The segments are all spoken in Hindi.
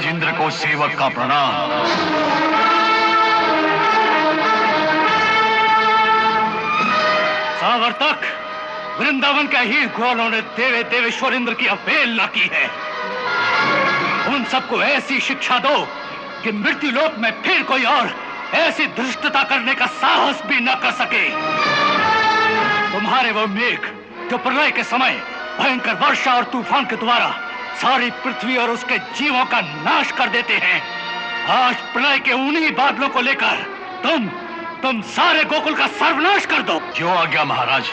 देवराज इंद्र को सेवक का प्रणाम। सावर्तक, वृंदावन के ही ग्वालों ने देवे देवेश्वर इंद्र की अवहेलना की है। उन सबको ऐसी शिक्षा दो कि मृत्यु लोक में फिर कोई और ऐसी धृष्टता करने का साहस भी न कर सके। तुम्हारे वो मेघ जो प्रलय के समय भयंकर वर्षा और तूफान के द्वारा सारी पृथ्वी और उसके जीवों का नाश कर देते हैं, आज प्रलय के उन्हीं बादलों को लेकर तुम सारे गोकुल का सर्वनाश कर दो। जो आज्ञा महाराज।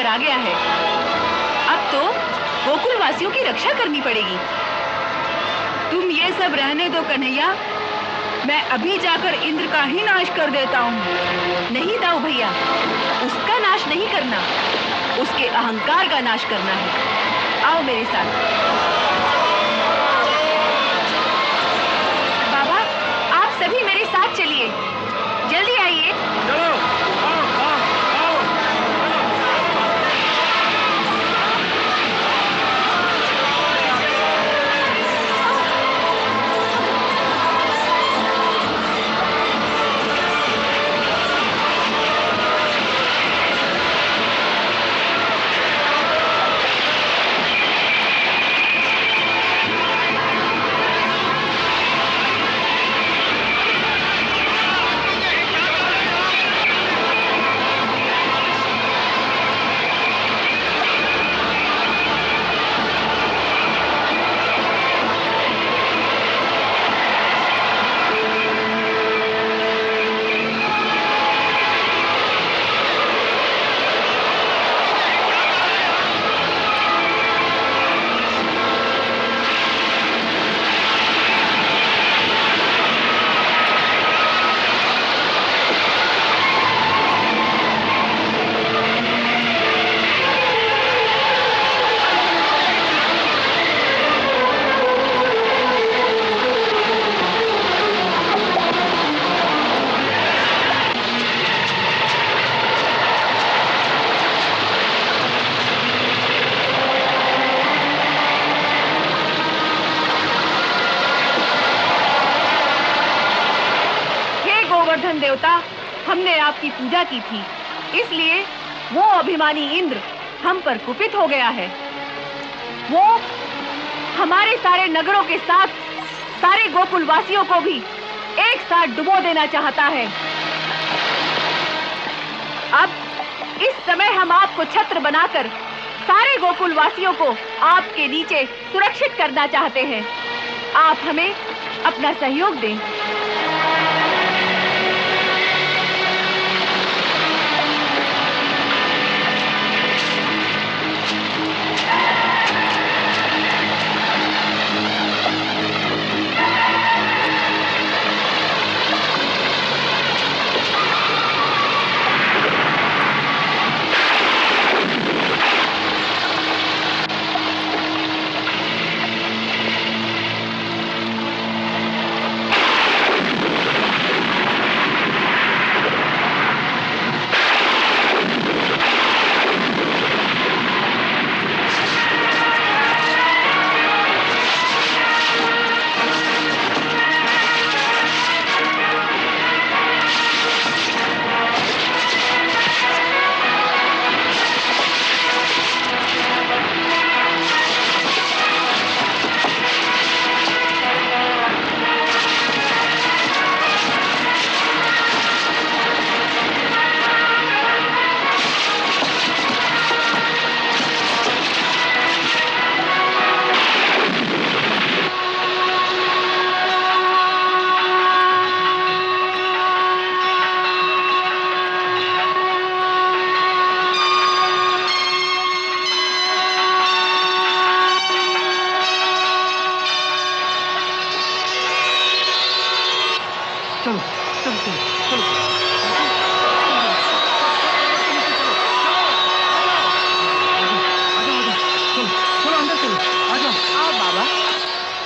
आ गया है। अब तो गोकुल वासियों की रक्षा करनी पड़ेगी। तुम ये सब रहने दो कन्हैया, मैं अभी जाकर इंद्र का ही नाश कर देता हूँ। नहीं दाऊ भैया, उसका नाश नहीं करना, उसके अहंकार का नाश करना है। आओ मेरे साथ। बाबा, आप सभी मेरे साथ चलिए, जल्दी आइए। चलो। हमने आपकी पूजा की थी, इसलिए वो अभिमानी इंद्र हम पर कुपित हो गया है। वो हमारे सारे नगरों के साथ सारे गोकुल वासियों को भी एक साथ डुबो देना चाहता है। अब इस समय हम आपको छत्र बनाकर सारे गोकुल वासियों को आपके नीचे सुरक्षित करना चाहते हैं। आप हमें अपना सहयोग दें।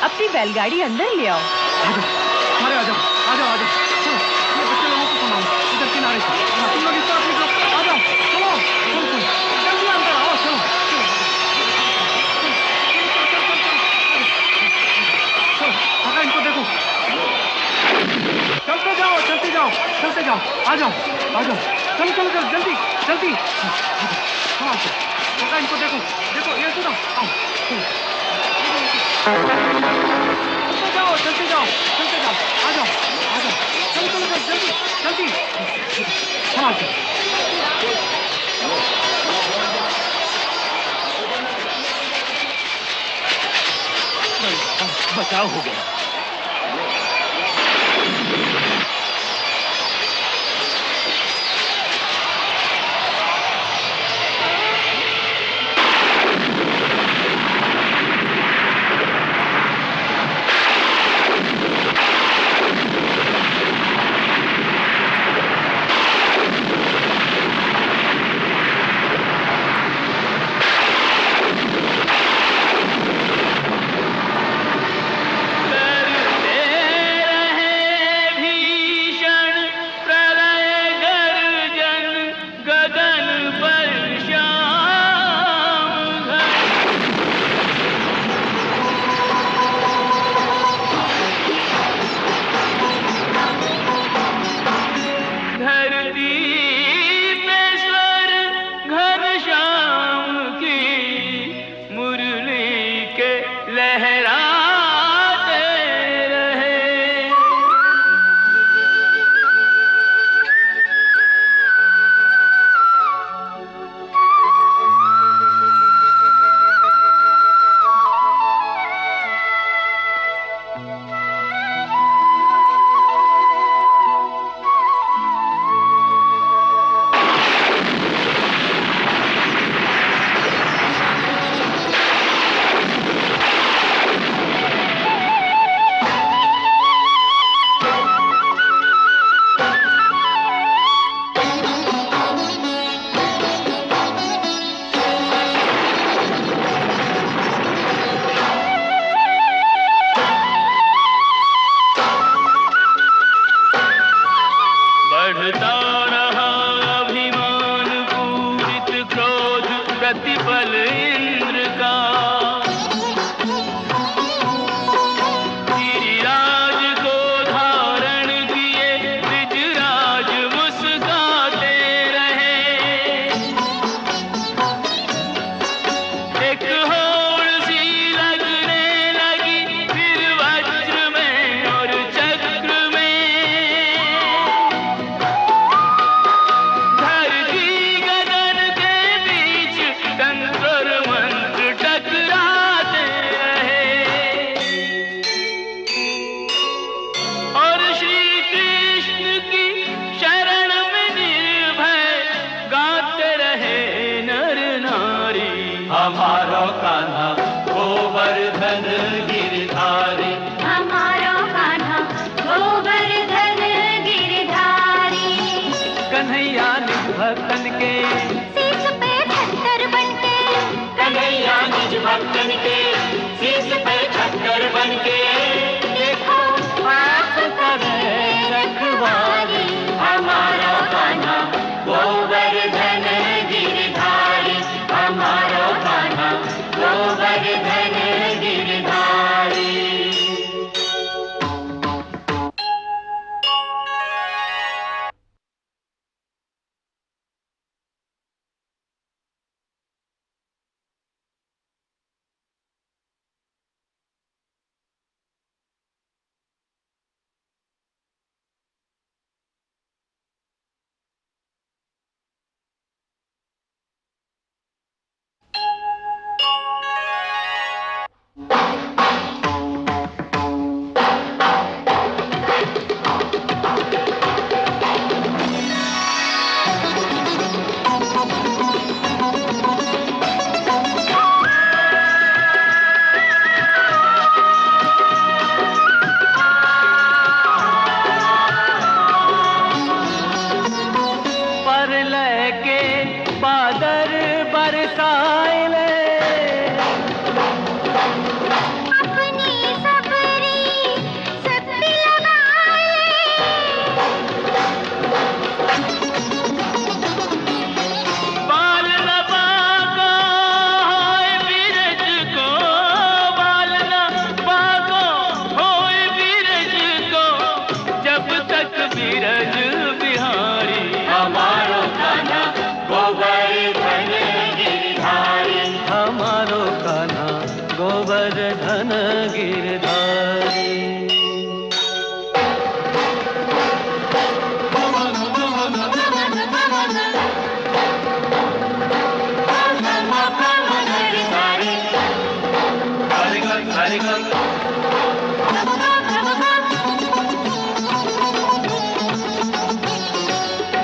अपनी बैलगाड़ी अंदर ले आओ। अरे आ जाओ, आ जाओ, आ जाओ। चलो, ये बच्चे लोगों को सुनाओ इधर किनारे से। तुम लोग इस तरफ निकलो, आ जाओ, चलो, चलो, चलो, जल्दी अंदर आओ, चलो, चलो, चलो, काका इनको देखो। चलते जाओ, चलते जाओ, चलते जाओ, आ जाओ, आ जाओ, चलो, चलो, चलो, जल्दी, जल्दी, हाँ, काका इनको देखो, देखो, ये सुनो, आओ, चलो। चलते जाओ, चलते जाओ, चलते जाओ, आ जाओ, आ जाओ, चलो, चलो, चलो, जल्दी, जल्दी, हाँ, बचाव हो गया। प्रतिपल इंद्र का गिरिराज को धारण किए ब्रिजराज मुस्कुराए। बरसाए ले। अपनी सबरी शक्ति लगाए, बाल न पाको होए बीरज को, बाल न पाको होए बीरज को, जब तक बीरज बिहारी। हमारो कान्हा गोवर्धन गिरधारी, हमारो कान्हा गोवर्धन गिरधारी।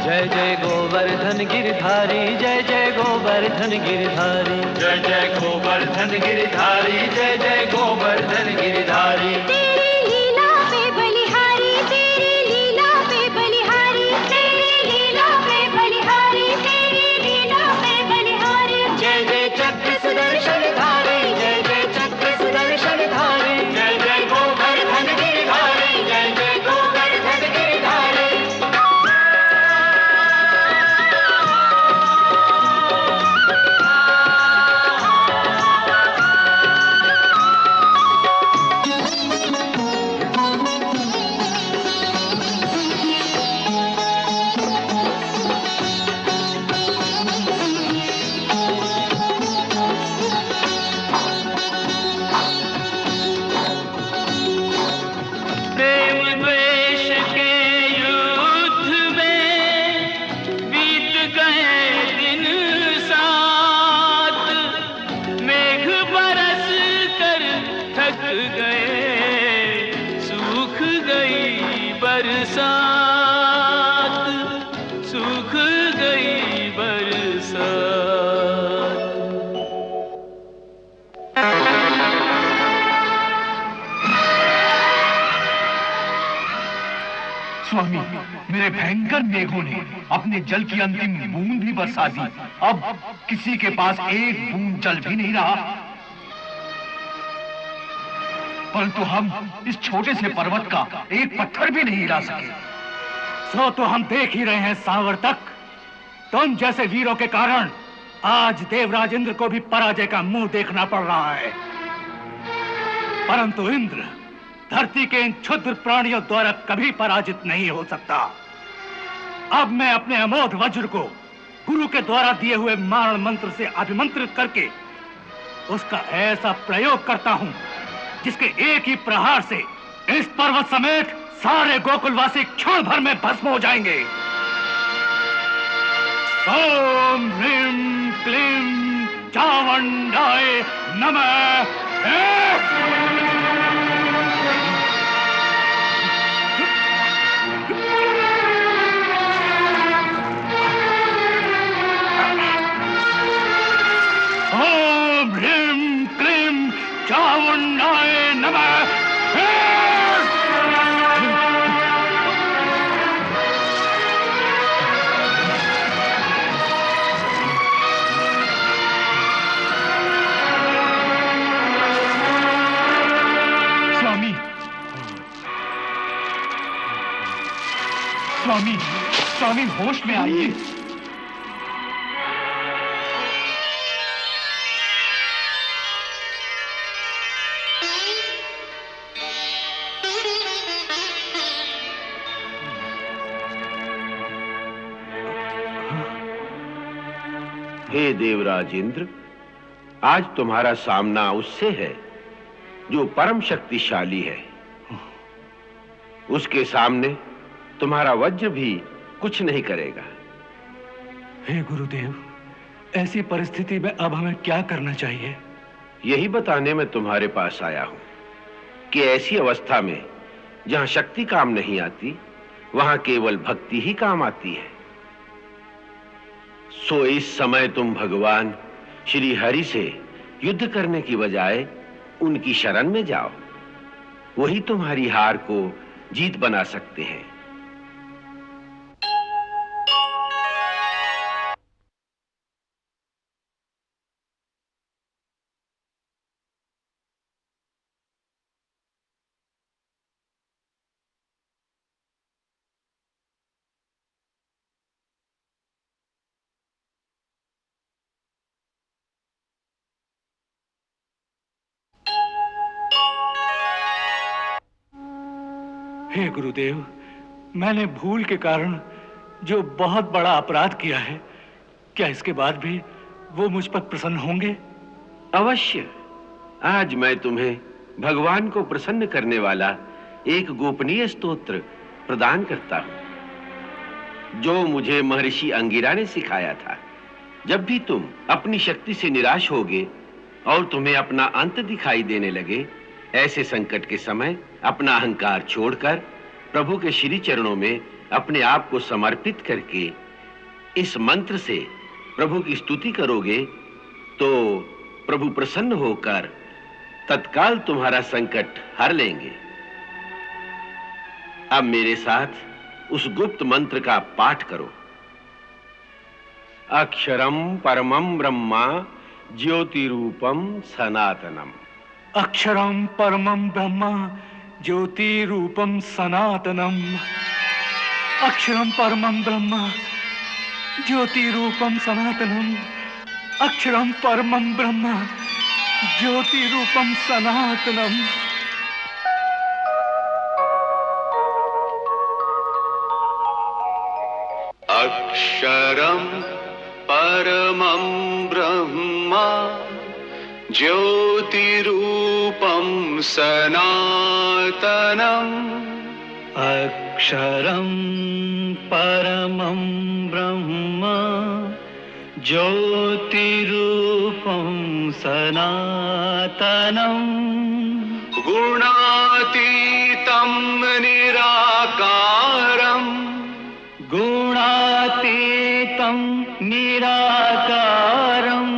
जय जय गोवर्धन गिरधारी, जय जय गोवर्धन गिरधारी, जय जय गोवर्धन गिरधारी, जय जय गोवर्धन गिरधारी। तेरी लीला पे बलिहारी, तेरी लीला पे बलिहारी, तेरी लीला पे बलिहारी, तेरी लीला पे बलिहारी। जय जय चक्र सुदर्शन धारी, जय जय चक्र सुदर्शन धारी, जय जय गोवर्धन गिरधारी, जय जय गोवर्धन गिरधारी। प्रेम द्वेष के युद्ध में बीत गए दिन सात, मेघ बरस कर थक गए, सूख गई बरसात, सूख गई बरसात। स्वामी, मेरे भयंकर मेघों ने अपने जल की अंतिम बूंद भी बरसा दी। अब किसी के पास एक बूंद जल भी नहीं रहा। परंतु हम इस छोटे से पर्वत का एक पत्थर भी नहीं हिला सके। सो तो हम देख ही रहे हैं सावर्तक, तुम जैसे वीरों के कारण आज देवराज इंद्र को भी पराजय का मुंह देखना पड़ रहा है। परंतु इंद्र धरती के इन क्षुद्र प्राणियों द्वारा कभी पराजित नहीं हो सकता। अब मैं अपने अमोघ वज्र को गुरु के द्वारा दिए हुए मारण मंत्र से अभिमंत्रित करके उसका ऐसा प्रयोग करता हूं जिसके एक ही प्रहार से इस पर्वत समेत सारे गोकुलवासी क्षण भर में भस्म हो जाएंगे। ओम ह्रीं क्लीं चामुंडाय नमः। ओम ह्रीं क्लीं चामुंडाय नमः। स्वामी, स्वामी, स्वामी होश में आइए। हे देवराज इंद्र, आज तुम्हारा सामना उससे है जो परम शक्तिशाली है। उसके सामने तुम्हारा वज्र भी कुछ नहीं करेगा। हे गुरुदेव, ऐसी परिस्थिति में अब हमें क्या करना चाहिए? यही बताने मैं तुम्हारे पास आया हूं कि ऐसी अवस्था में जहां शक्ति काम नहीं आती, वहां केवल भक्ति ही काम आती है। सो इस समय तुम भगवान श्री हरि से युद्ध करने की बजाय उनकी शरण में जाओ। वही तुम्हारी हार को जीत बना सकते हैं। हे गुरुदेव, मैंने भूल के कारण जो बहुत बड़ा अपराध किया है, क्या इसके बाद भी वो मुझ पर प्रसन्न होंगे? अवश्य। आज मैं तुम्हें भगवान को प्रसन्न करने वाला एक गोपनीय स्तोत्र प्रदान करता हूं, जो मुझे महर्षि अंगिरा ने सिखाया था। जब भी तुम अपनी शक्ति से निराश होगे और तुम्हें अपना अंत दिखाई देने लगे, ऐसे संकट के समय अपना अहंकार छोड़कर प्रभु के श्री चरणों में अपने आप को समर्पित करके इस मंत्र से प्रभु की स्तुति करोगे तो प्रभु प्रसन्न होकर तत्काल तुम्हारा संकट हर लेंगे। अब मेरे साथ उस गुप्त मंत्र का पाठ करो। अक्षरम परमं ब्रह्मा ज्योतिरूपम सनातनम। अक्षरम परमं ब्रह्म ज्योति रूपम सनातनम। अक्षरम परमं ब्रह्म ज्योति रूपम सनातनम। अक्षरम परमं ब्रह्म ज्योति रूपम सनातनम। अक्षरं परमं ब्रह्म ज्योतिरूपं सनातनम्। अक्षरं परमं ब्रह्म ज्योतिरूपं सनातनम्। गुणातीतं निराकारम्। गुणातीतं निराकारम्।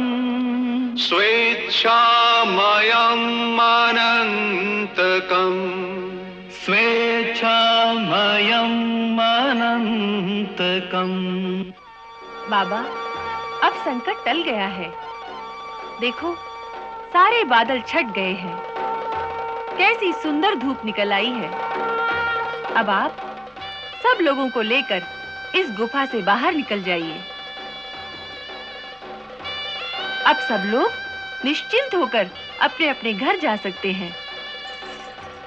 स्वेच्छामयम् अनन्तकम्। स्वेच्छामयम् अनन्तकम्। बाबा, अब संकट टल गया है। देखो, सारे बादल छट गए हैं। कैसी सुंदर धूप निकल आई है। अब आप सब लोगों को लेकर इस गुफा से बाहर निकल जाइए। अब सब लोग निश्चिंत होकर अपने अपने घर जा सकते हैं।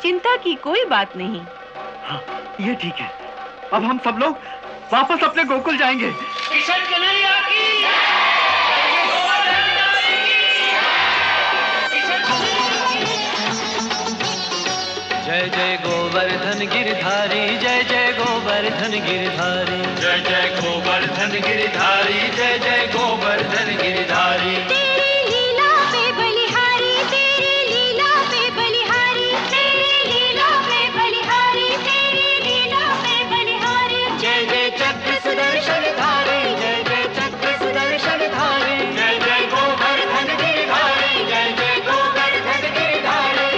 चिंता की कोई बात नहीं। हाँ, ये ठीक है। अब हम सब लोग वापस अपने गोकुल जाएंगे। जय जय गोवर्धन गिरधारी, जय जय गोवर्धन गिरधारी, जय जय गोवर्धन गिरधारी, जय जय गोवर्धन गिरधारी। तेरी लीला पे बलिहारी, तेरी लीला पे बलिहारी, तेरी लीला पे बलिहारी, तेरी लीला पे बलिहारी। जय जय चक्र सुदर्शन धारी, जय जय चक्र सुदर्शन धारी, जय जय गोवर्धन गिरधारी, जय जय गोवर्धन गिरधारी।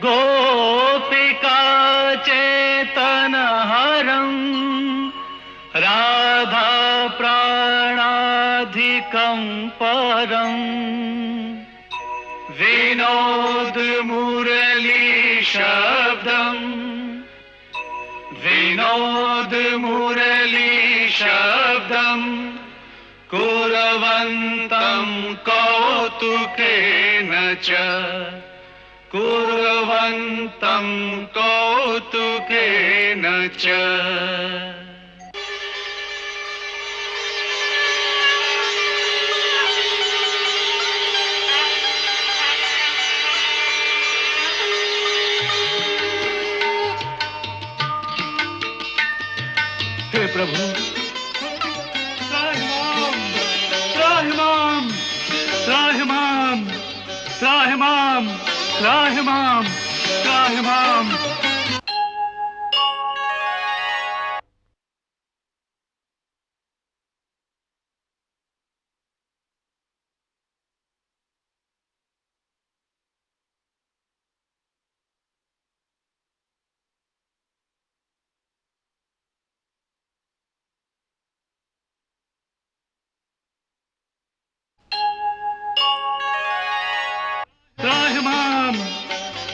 गोपिका चेतनहरं राधा प्राणाधिकं परं विनोद मुरली शब्दं, विनोद मुरली शब्दं कुर्वन्तं कौतुकेन च, कुर्वन्तं कौतुकेन च। हे प्रभु, त्राहिमाम, त्राहिमाम, त्राहिमाम, त्राहिमाम, त्राहिमाम, त्राहिमाम।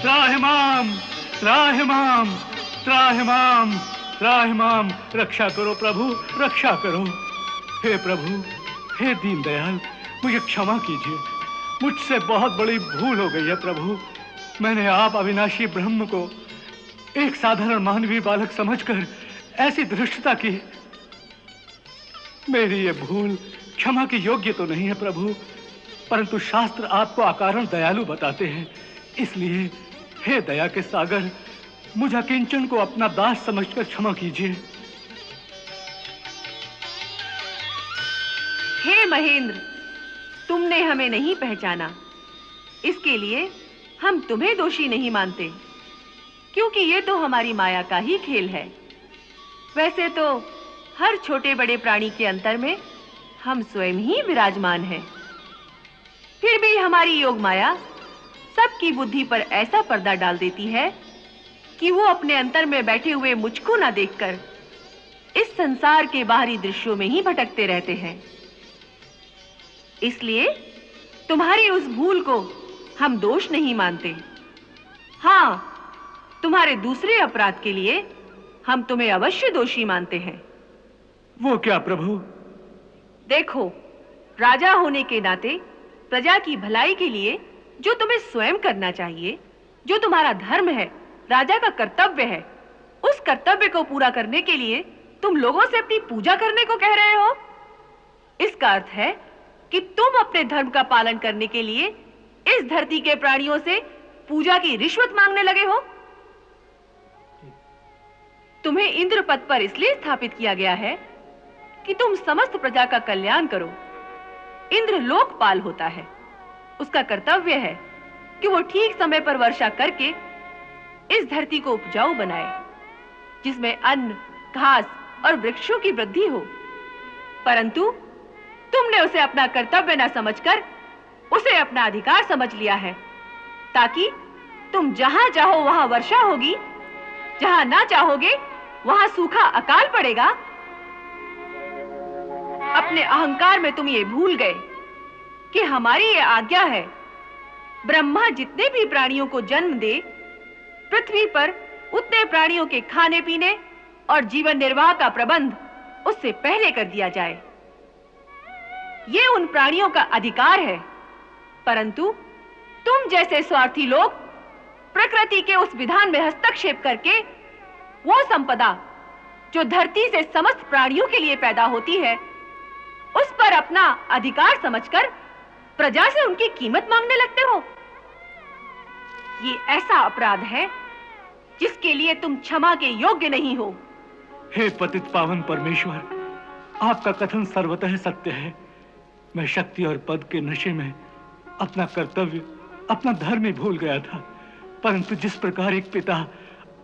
त्राहिमाम त्राहिमाम त्राहिमाम त्राहिमाम। रक्षा करो प्रभु, रक्षा करो। हे प्रभु, हे दीनदयाल, मुझे क्षमा कीजिए। मुझसे बहुत बड़ी भूल हो गई है प्रभु। मैंने आप अविनाशी ब्रह्म को एक साधारण मानवीय बालक समझकर ऐसी धृष्टता की। मेरी ये भूल क्षमा की योग्य तो नहीं है प्रभु, परंतु शास्त्र आपको अकारण दयालु बताते हैं। इसलिए हे दया के सागर, मुझे किंचन को अपना दास समझकर क्षमा कीजिए। हे महेंद्र, तुमने हमें नहीं पहचाना, इसके लिए हम तुम्हें दोषी नहीं मानते, क्योंकि ये तो हमारी माया का ही खेल है। वैसे तो हर छोटे बड़े प्राणी के अंतर में हम स्वयं ही विराजमान हैं। फिर भी हमारी योग माया सबकी बुद्धि पर ऐसा पर्दा डाल देती है कि वो अपने अंतर में बैठे हुए मुझको ना देखकर इस संसार के बाहरी दृश्यों में ही भटकते रहते हैं। इसलिए तुम्हारी उस भूल को हम दोष नहीं मानते। हाँ, तुम्हारे दूसरे अपराध के लिए हम तुम्हें अवश्य दोषी मानते हैं। वो क्या प्रभु? देखो, राजा होने के नाते प्रजा की भलाई के लिए जो तुम्हें स्वयं करना चाहिए, जो तुम्हारा धर्म है, राजा का कर्तव्य है, उस कर्तव्य को पूरा करने के लिए तुम लोगों से अपनी पूजा करने को कह रहे हो। इसका अर्थ है कि तुम अपने धर्म का पालन करने के लिए इस धरती के प्राणियों से पूजा की रिश्वत मांगने लगे हो। तुम्हें इंद्र पद पर इसलिए स्थापित किया गया है कि तुम समस्त प्रजा का कल्याण करो। इंद्र लोकपाल होता है, उसका कर्तव्य है कि वो ठीक समय पर वर्षा करके इस धरती को उपजाऊ बनाए, जिसमें अन्न, घास और वृक्षों की वृद्धि हो। परंतु तुमने उसे अपना कर्तव्य न समझकर उसे अपना अधिकार समझ लिया है, ताकि तुम जहां चाहो वहां वर्षा होगी, जहां ना चाहोगे वहां सूखा अकाल पड़ेगा। अपने अहंकार में तुम ये भूल गए कि हमारी ये आज्ञा है, ब्रह्मा जितने भी प्राणियों को जन्म दे, पृथ्वी पर उतने प्राणियों के खाने पीने और जीवन निर्वाह का प्रबंध उससे पहले कर दिया जाए। ये उन प्राणियों का अधिकार है, परंतु तुम जैसे स्वार्थी लोग प्रकृति के उस विधान में हस्तक्षेप करके वो संपदा जो धरती से समस्त प्राणियों के लिए पैदा होती है, उस पर अपना अधिकार समझकर प्रजा से उनकी कीमत मांगने लगते हो। ये ऐसा अपराध है जिसके लिए तुम क्षमा के योग्य नहीं हो। हे पतित पावन परमेश्वर, आपका कथन सर्वतः सत्य है। मैं शक्ति और पद के नशे में अपना कर्तव्य, अपना धर्म ही भूल गया था। परंतु जिस प्रकार एक पिता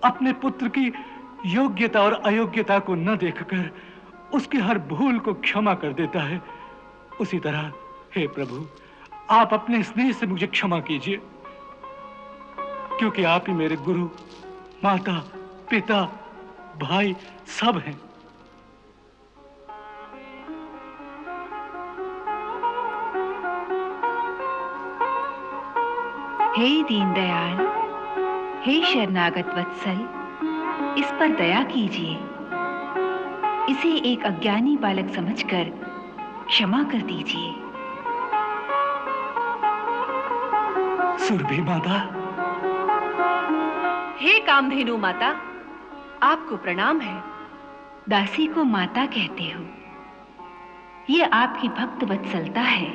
अपने पुत्र की योग्यता और अयोग्यता को न देखकर उसकी हर भूल को क्षमा कर देता है, उसी तरह हे प्रभु, आप अपने स्नेह से मुझे क्षमा कीजिए, क्योंकि आप ही मेरे गुरु, माता, पिता, भाई सब हैं। हे दीनदयाल, हे शरणागत वत्सल, इस पर दया कीजिए। इसे एक अज्ञानी बालक समझकर क्षमा कर दीजिए। सुरभि माता। हे कामधेनु माता, आपको प्रणाम है। दासी को माता कहते हो, ये आपकी भक्त वत्सलता है।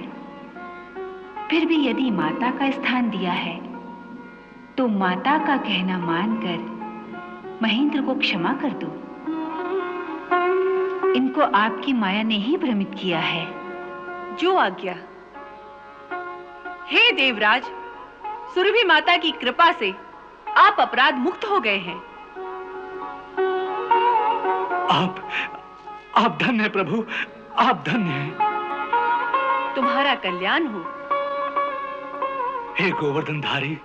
फिर भी यदि माता का स्थान दिया है तो माता का कहना मानकर महेंद्र को क्षमा कर दो। इनको आपकी माया ने ही भ्रमित किया है। जो आज्ञा। हे देवराज, सुरभि माता की कृपा से आप अपराध मुक्त हो गए हैं। आप धन्य हैं प्रभु, आप धन्य हैं। तुम्हारा कल्याण हो। हे गोवर्धनधारी,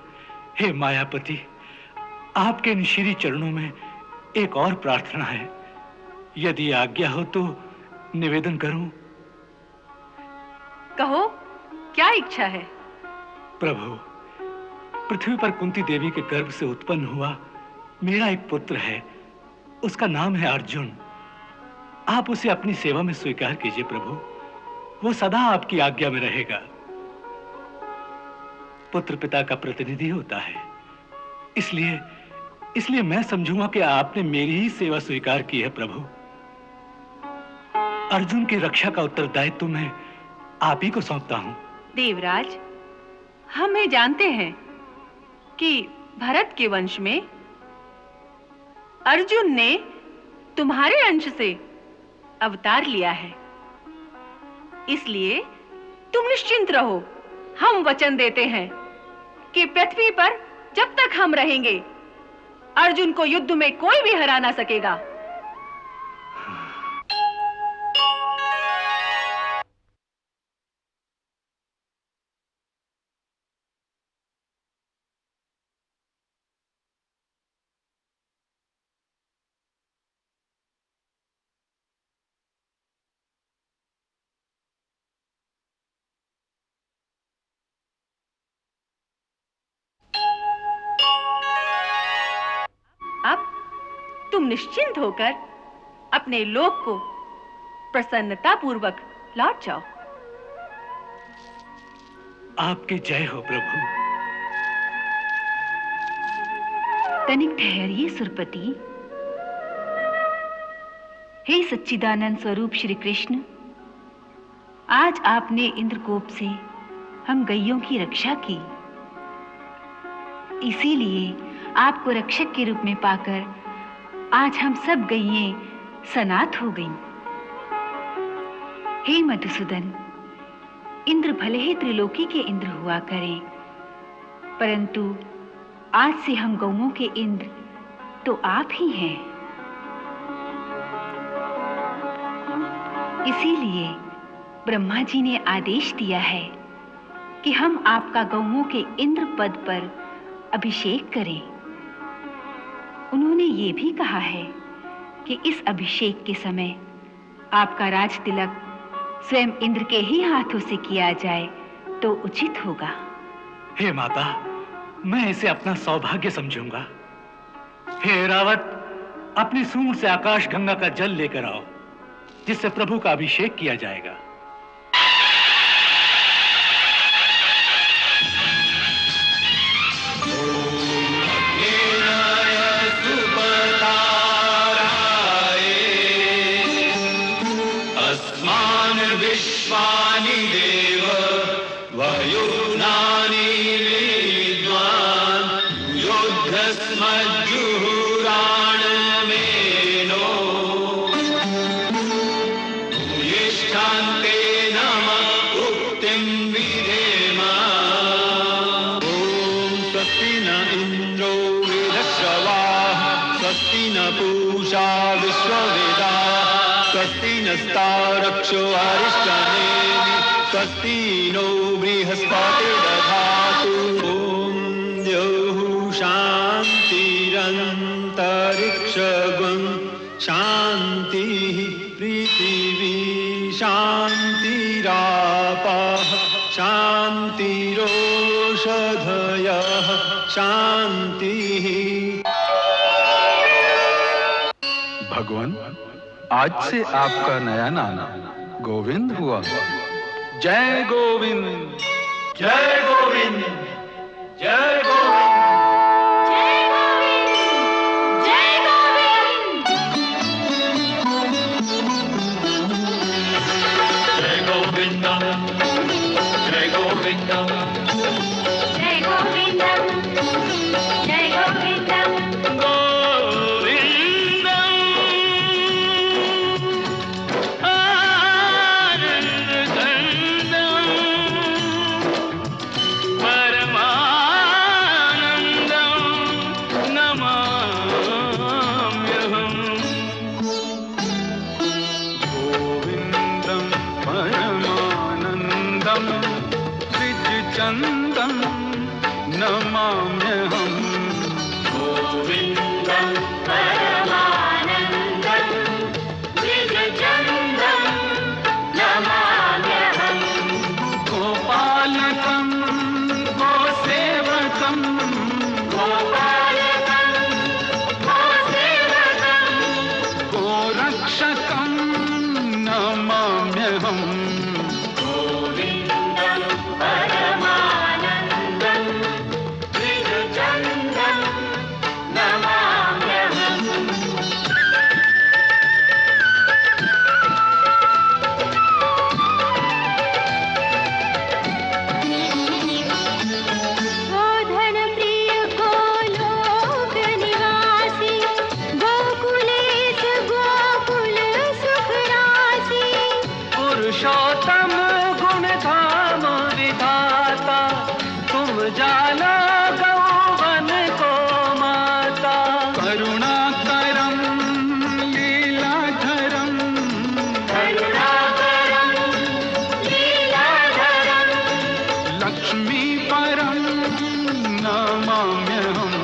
हे मायापति, आपके इन श्री चरणों में एक और प्रार्थना है। यदि आज्ञा हो तो निवेदन करूं। कहो, क्या इच्छा है? प्रभु, पृथ्वी पर कुंती देवी के गर्भ से उत्पन्न हुआ मेरा एक पुत्र है, उसका नाम है अर्जुन। आप उसे अपनी सेवा में स्वीकार कीजिए प्रभु, वो सदा आपकी आज्ञा में रहेगा। पुत्र पिता का प्रतिनिधि होता है, इसलिए मैं समझूंगा कि आपने मेरी ही सेवा स्वीकार की है प्रभु। अर्जुन की रक्षा का उत्तरदायित्व मैं आप ही को सौंपता हूं। देवराज, हम ये जानते हैं कि भरत के वंश में अर्जुन ने तुम्हारे अंश से अवतार लिया है, इसलिए तुम निश्चिंत रहो। हम वचन देते हैं कि पृथ्वी पर जब तक हम रहेंगे अर्जुन को युद्ध में कोई भी हरा ना सकेगा। अब तुम निश्चिंत होकर अपने लोक को प्रसन्नता पूर्वक लौट जाओ। आपकी जय हो प्रभु। तनिक ठहरिए सुरपति। हे सच्चिदानंद स्वरूप श्री कृष्ण, आज आपने इंद्रकोप से हम गैयों की रक्षा की, इसीलिए आपको रक्षक के रूप में पाकर आज हम सब गैयें सनाथ हो गईं। हे मधुसूदन, इंद्र भले ही त्रिलोकी के इंद्र हुआ करें, परंतु आज से हम गौओं के इंद्र तो आप ही हैं। इसीलिए ब्रह्मा जी ने आदेश दिया है कि हम आपका गौओं के इंद्र पद पर अभिषेक करें। उन्होंने ये भी कहा है कि इस अभिषेक के समय आपका राज तिलक स्वयं इंद्र के ही हाथों से किया जाए तो उचित होगा। हे माता, मैं इसे अपना सौभाग्य समझूंगा। हे रावत, अपनी सूंड से आकाश गंगा का जल लेकर आओ, जिससे प्रभु का अभिषेक किया जाएगा। विश्वानि देव वयुनानि विद्वान् युद्धस्मज्जुहुराणमेनो भूयिष्ठान्ते नमः उक्तिं विधेम। ॐ स्वस्ति न इन्द्रो वृधश्रवाः स्वस्ति न पूषा विश्ववेदाः स्वस्ति नस्तारक्षो अरिष्टनेमि स्वस्ति नो बृहस्पतिर्दधातु। ॐ द्यौः शान्तिरन्तरिक्षगुं शान्तिः पृथिवी शान्तिरापः शान्तिरोषधयः शान्तिः। भगवान, आज से आपका नया नाम गोविंद हुआ। जय गोविंद, जय गोविंद, जय गोविंद। जय गोविंद, जय गोविंद, जय गोविंद, जय गोविंद, जय गोविंद, जय गोविंद। परमानंद गोरक्षकं नमाम्यहम् गोधन प्रिय गोलोक निवासी गोकुलेश गोकुल सुख राशि पुरुषोत्तम गुण धाम विधाता तुम जाना गौवन को माता करुणाकरं लीलाधरं लक्ष्मीपरं नमाम्यहम्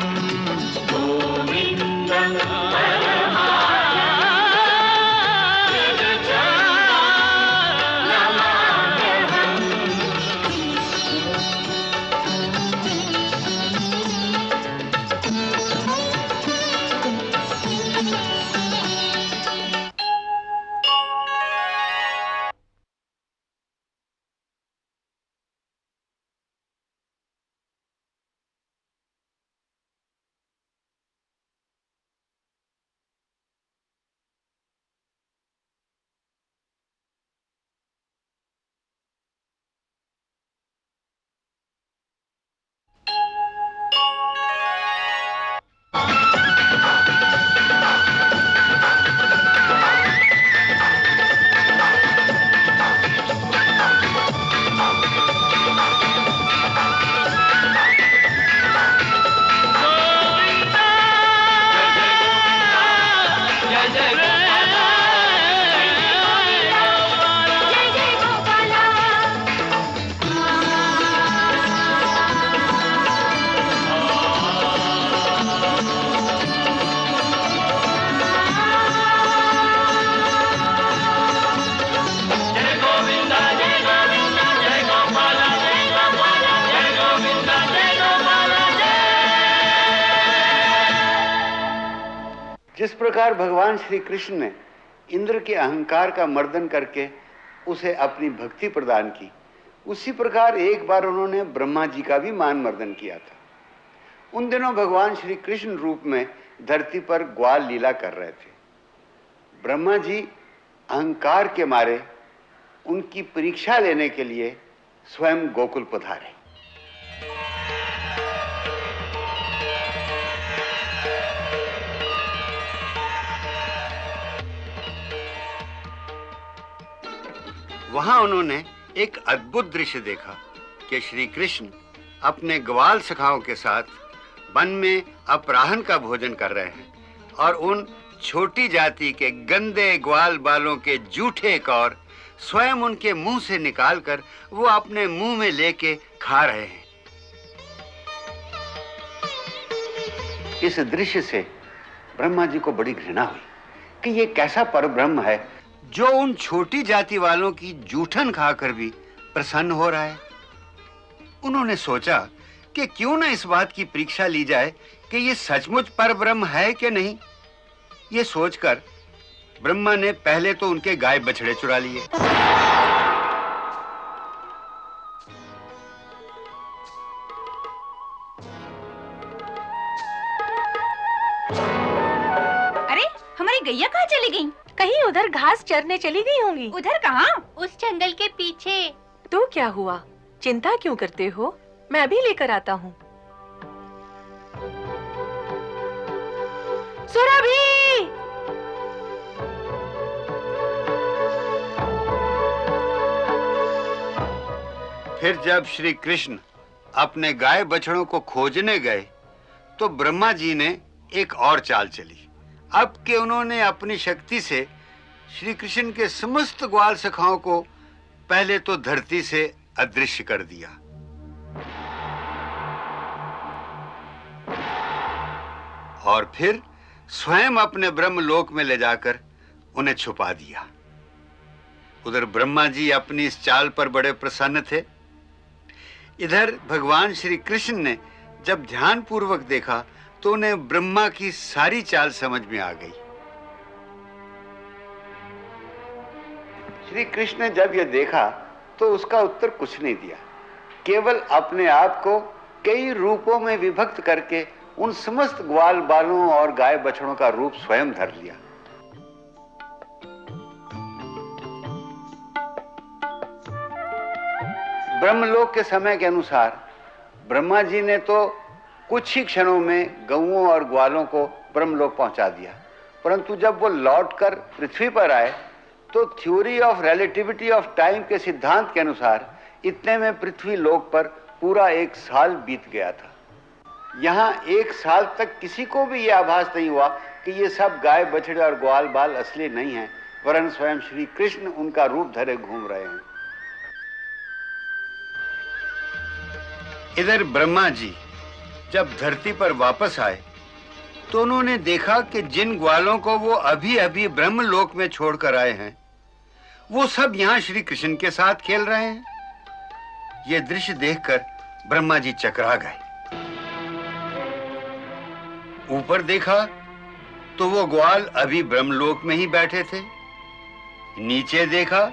जिस प्रकार भगवान श्री कृष्ण ने इंद्र के अहंकार का मर्दन करके उसे अपनी भक्ति प्रदान की, उसी प्रकार एक बार उन्होंने ब्रह्मा जी का भी मान मर्दन किया था। उन दिनों भगवान श्री कृष्ण रूप में धरती पर ग्वाल लीला कर रहे थे। ब्रह्मा जी अहंकार के मारे उनकी परीक्षा लेने के लिए स्वयं गोकुल पधारे। वहां उन्होंने एक अद्भुत दृश्य देखा कि श्री कृष्ण अपने ग्वाल सखाओं के साथ वन में अपराह्न का भोजन कर रहे हैं और उन छोटी जाति के गंदे ग्वाल बालों के जूठे कौर स्वयं उनके मुंह से निकालकर वो अपने मुंह में लेके खा रहे हैं। इस दृश्य से ब्रह्मा जी को बड़ी घृणा हुई कि ये कैसा परब्रह्म है जो उन छोटी जाति वालों की जूठन खाकर भी प्रसन्न हो रहा है। उन्होंने सोचा कि क्यों न इस बात की परीक्षा ली जाए कि ये सचमुच परब्रह्म है कि नहीं। ये सोचकर ब्रह्मा ने पहले तो उनके गाय बछड़े चुरा लिए। अरे हमारी गैया कहाँ चली गई? कहीं उधर घास चरने चली गई होंगी। उधर कहाँ? उस जंगल के पीछे। तो क्या हुआ, चिंता क्यों करते हो? मैं अभी लेकर आता हूँ। सुरभि! फिर जब श्री कृष्ण अपने गाय बछड़ों को खोजने गए तो ब्रह्मा जी ने एक और चाल चली। अब कि उन्होंने अपनी शक्ति से श्री कृष्ण के समस्त ग्वाल सखाओं को पहले तो धरती से अदृश्य कर दिया और फिर स्वयं अपने ब्रह्मलोक में ले जाकर उन्हें छुपा दिया। उधर ब्रह्मा जी अपनी इस चाल पर बड़े प्रसन्न थे। इधर भगवान श्री कृष्ण ने जब ध्यान पूर्वक देखा तो उन्हें ब्रह्मा की सारी चाल समझ में आ गई। श्री कृष्ण ने जब यह देखा तो उसका उत्तर कुछ नहीं दिया, केवल अपने आप को कई रूपों में विभक्त करके उन समस्त ग्वाल बालों और गाय बछड़ों का रूप स्वयं धर लिया। ब्रह्मलोक के समय के अनुसार ब्रह्मा जी ने तो कुछ ही क्षणों में गौओं और ग्वालों को ब्रह्मलोक पहुंचा दिया, परंतु जब वो लौटकर पृथ्वी पर आए तो theory of relativity of time के सिद्धांत के अनुसार इतने में पृथ्वी लोक पर पूरा 1 साल बीत गया था। यहाँ 1 साल तक किसी को भी यह आभास नहीं हुआ कि ये सब गाय बछड़े और ग्वाल बाल असली नहीं हैं, वरन स्वयं श्री कृष्ण उनका रूप धरे घूम रहे हैं। इधर ब्रह्मा जी जब धरती पर वापस आए तो उन्होंने देखा कि जिन ग्वालों को वो अभी अभी ब्रह्मलोक में छोड़कर आए हैं वो सब यहाँ श्री कृष्ण के साथ खेल रहे हैं। ये दृश्य देखकर ब्रह्मा जी चकरा गए। ऊपर देखा तो वो ग्वाल अभी ब्रह्मलोक में ही बैठे थे, नीचे देखा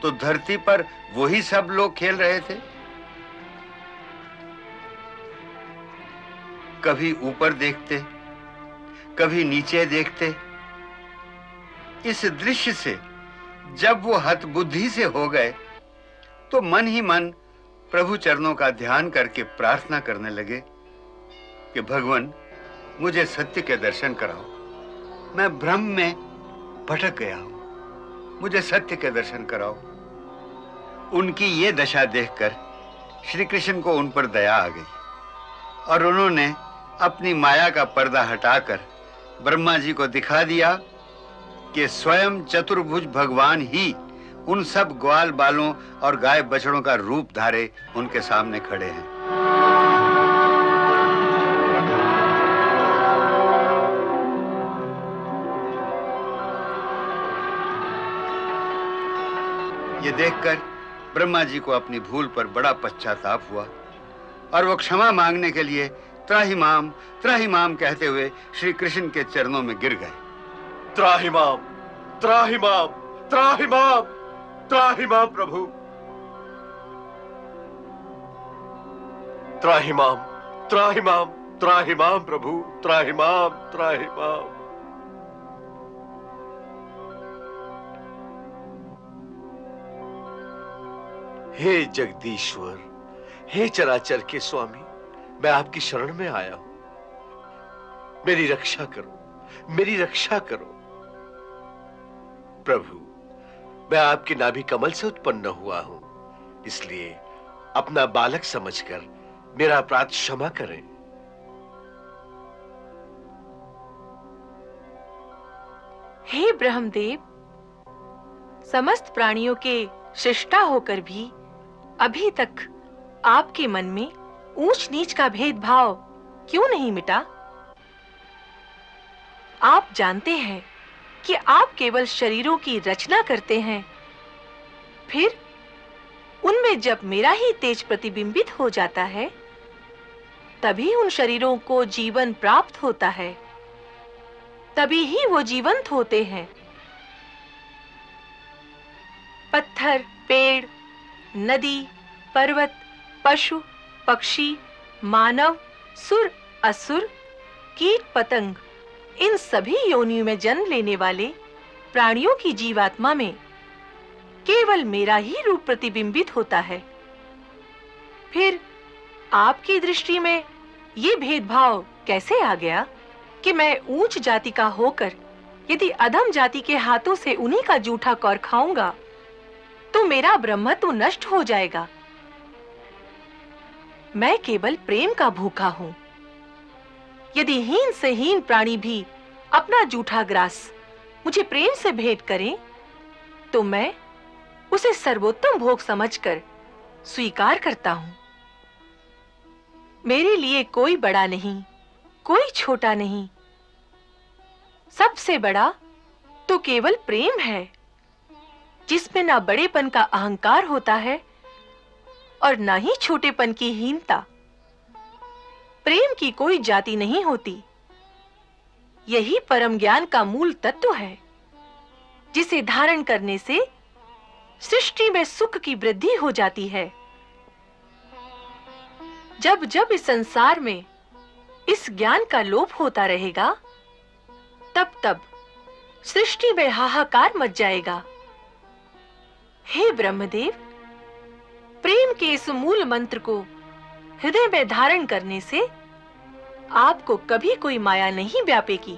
तो धरती पर वही सब लोग खेल रहे थे। कभी ऊपर देखते, कभी नीचे देखते। इस दृश्य से जब वो हतबुद्धि से हो गए तो मन ही मन प्रभु चरणों का ध्यान करके प्रार्थना करने लगे कि भगवान मुझे सत्य के दर्शन कराओ, मैं भ्रम में भटक गया हूं, मुझे सत्य के दर्शन कराओ। उनकी ये दशा देखकर श्री कृष्ण को उन पर दया आ गई और उन्होंने अपनी माया का पर्दा हटाकर ब्रह्मा जी को दिखा दिया कि स्वयं चतुर्भुज भगवान ही उन सब ग्वाल बालों और गाय बछड़ों का रूप धारे उनके सामने खड़े हैं। ये देखकर ब्रह्मा जी को अपनी भूल पर बड़ा पश्चाताप हुआ और वो क्षमा मांगने के लिए त्राहिमाम कहते हुए श्री कृष्ण के चरणों में गिर गए। त्राहिमाम, त्राहिमाम, त्राहिमाम, त्राहिमाम प्रभु, त्राहिमाम, त्राहिमाम, त्राहिमाम प्रभु, त्राहिमाम, त्राहिमाम। हे जगदीश्वर, हे चराचर के स्वामी, मैं आपकी शरण में आया हूं, मेरी रक्षा करो, मेरी रक्षा करो। प्रभु, मैं आपके नाभि कमल से उत्पन्न हुआ हूं, इसलिए अपना बालक समझकर मेरा अपराध क्षमा करें। हे ब्रह्मदेव, समस्त प्राणियों के सृष्टा होकर भी अभी तक आपके मन में ऊंच नीच का भेदभाव क्यों नहीं मिटा? आप जानते हैं कि आप केवल शरीरों की रचना करते हैं, फिर उनमें जब मेरा ही तेज प्रतिबिंबित हो जाता है तभी उन शरीरों को जीवन प्राप्त होता है, तभी ही वो जीवंत होते हैं। पत्थर, पेड़, नदी, पर्वत, पशु, पक्षी, मानव, सुर, असुर, कीट, पतंग, इन सभी योनियों में जन्म लेने वाले प्राणियों की जीवात्मा में केवल मेरा ही रूप प्रतिबिंबित होता है। फिर आपकी दृष्टि में ये भेदभाव कैसे आ गया कि मैं ऊंच जाति का होकर यदि अधम जाति के हाथों से उन्हीं का जूठा कौर खाऊंगा तो मेरा ब्रह्मत्व नष्ट हो जाएगा। मैं केवल प्रेम का भूखा हूं। यदि हीन से हीन प्राणी भी अपना जूठा ग्रास मुझे प्रेम से भेंट करें तो मैं उसे सर्वोत्तम भोग समझकर स्वीकार करता हूं। मेरे लिए कोई बड़ा नहीं, कोई छोटा नहीं, सबसे बड़ा तो केवल प्रेम है, जिसमें ना बड़ेपन का अहंकार होता है और ना ही छोटेपन की हीनता। प्रेम की कोई जाति नहीं होती, यही परम ज्ञान का मूल तत्व है, जिसे धारण करने से सृष्टि में सुख की वृद्धि हो जाती है। जब जब इस संसार में इस ज्ञान का लोप होता रहेगा, तब तब सृष्टि में हाहाकार मच जाएगा। हे ब्रह्मदेव, प्रेम के इस मूल मंत्र को हृदय में धारण करने से आपको कभी कोई माया नहीं व्यापेगी।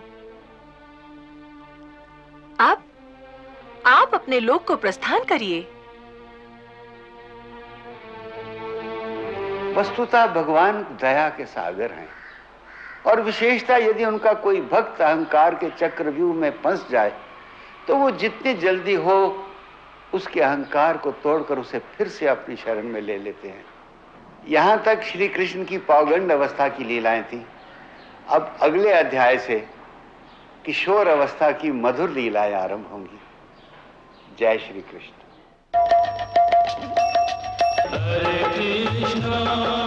आप अपने लोक को प्रस्थान करिए। वस्तुतः भगवान दया के सागर हैं, और विशेषता यदि उनका कोई भक्त अहंकार के चक्रव्यूह में फंस जाए तो वो जितनी जल्दी हो उसके अहंकार को तोड़कर उसे फिर से अपनी शरण में ले लेते हैं। यहां तक श्री कृष्ण की पौगंड अवस्था की लीलाएं थी। अब अगले अध्याय से किशोर अवस्था की मधुर लीलाएं आरंभ होंगी। जय श्री कृष्ण। हरे कृष्णा